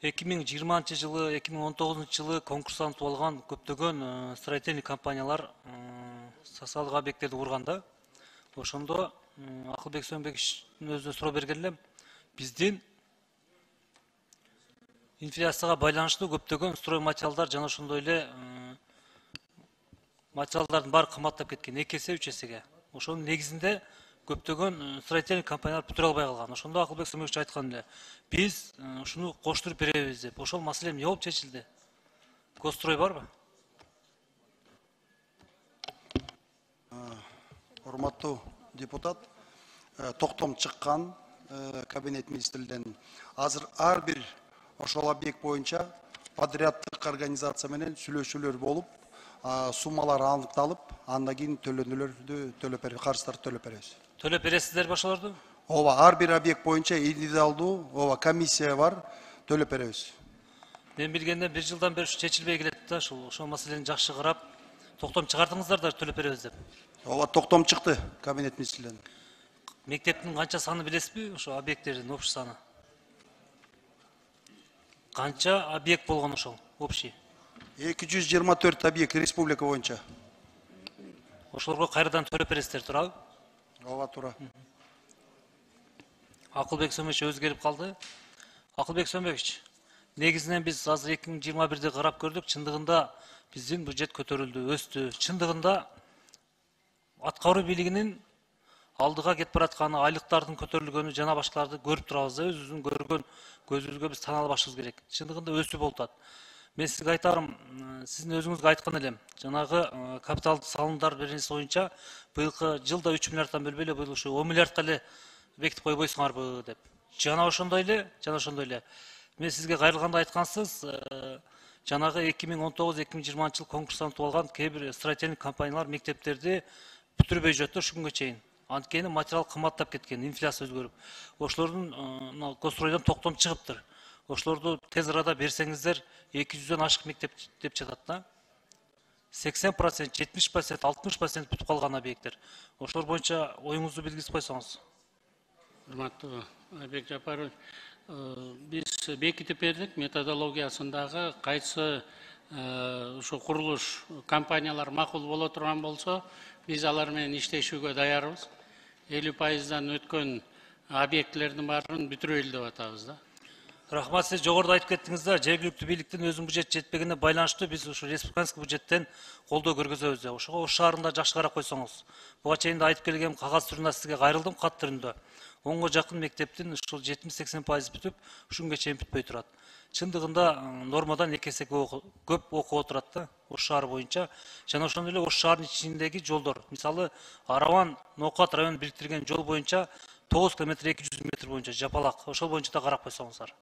2020 жылы, 2019 жылы конкурстан ұтып алған көптөгөн строительный компаниялар социалдык объекттерди курганда. Ошондо Акылбек Сөнбековичтин өзүнө суроо берген элем. Биздин инфляцияга байланыштуу көптөгөн строй материалдар жана ошондой эле материалдардын баары кымбаттап кеткен, 2 эсе 3 эсеге. Ошонун негизинде көптөгөн строительный компаниялар бүтүрө албай калган. Ошондо Акылбек Сөнбекович айткан эле, биз ушуну коштуруп беребиз деп. Ошол маселе эмне болуп чечилди? Госстрой барбы? Урматтуу депутат, токтом чыккан кабинет министрлеринен азыр ар бир ошол объект боюнча подряддык организация менен сүйлөшүүлөр болуп, суммалар аныкталып, андан кийин төлөнүүлөрдү төлөп беребиз, карыздарды төлөп беребиз. Төлөп бересиздерби ошолорду? Ооба, ар бир объект боюнча индивидуалдуу, комиссия бар, төлөп беребиз. Мен билгенде 1 жылдан бери чечилбей келет да, ошол маселени жакшы карап, токтом чыгардыңыздар да төлөп беребиз деп. Ооба, токтом чыкты кабинет министрлеринен. Мектептин канча саны билесизби? Ошо объекттердин общий саны. Канча объект болгон ошол общий? 224 объект республика боюнча. Ошолорго кайрадан төлөп бересиздер, туурабы? Ооба, туура. Акылбек Сөнбекович өзгөрүп калды. Акылбек Сөнбекович, негизинен биз азыр 2021-де карап көрдүк, чындыгында биздин бюджет көтөрүлдү, өстү. Чындыгында аткаруу бийлигинин алдыга кетип баратканы, айлыктардын көтөрүлгөнү жана башкаларды көрүп турабыз. Өзүбүздүн көргөн көзүбүзгө биз таанып алышыбыз керек. Чындыгында өсүп болуп атат. Мен сизге айтарым, сиздин өзүңүзгө айткан элем. Жанагы капиталдык салымдар беренеси боюнча быйылкы жылда 3 миллиарддан бөлбөй эле, быйыл ушу 10 миллиардка эле бекитип койбойсуңарбы деп. Жана ошондой эле. Мен сизге кайрылганда айткансыз, жанагы 2019-2020 жыл конкурстан утуп алган кээ бир строительный компаниялар мектептерди бүтүрбөй жүрөт ушул күнгө чейин. Анткени материал кымбаттап кеткен, инфляция өзгөрүп. Ошолордун госстройдон токтом чыгыптыр. Ошолорду тез арада берсеңиздер, 200дөн ашык мектеп деп жатат да. 80%, 70%, 60% бүтүп калган объекттер. Ошолор боюнча оюңузду билгизип койсоңуз. Урматтуу Айбек Жапарович, биз бекитип бердик методологиясындагы кайсы ушу курулуш компаниялар макул боло турган болсо, биз алар менен иштешүүгө даярбыз. 50%дан өткөн объектлердин баарын бүтүрөлү деп атабыз да. Рахмат, сиз жогоруда айтып кеттиңиздер, жергиликтүү бийликтин өзүнүн бюджет жетпегенине байланыштуу биз ушу республиканский бюджеттен колдоо көргөзөбүз. Ошого Ош шаарында жакшы карап койсоңуз. Буга чейин да айтып келгем, кагаз түрүндө сизге кайрылдым, кат түрүндө. 10го жакын мектептин ушул 70-80% бүтүп, ушунга чейин бүтпөй турат. Чындыгында нормадан 2 эсе көп окуп отурат да, Ош шаары боюнча. Жана ошондой эле Ош шаарынын ичиндеги жолдор, мисалы Арабан, Ноокат районун бириктирген жол боюнча 9 км 200 метр боюнча жапалак. Ошол боюнча да карап койсоңуздар.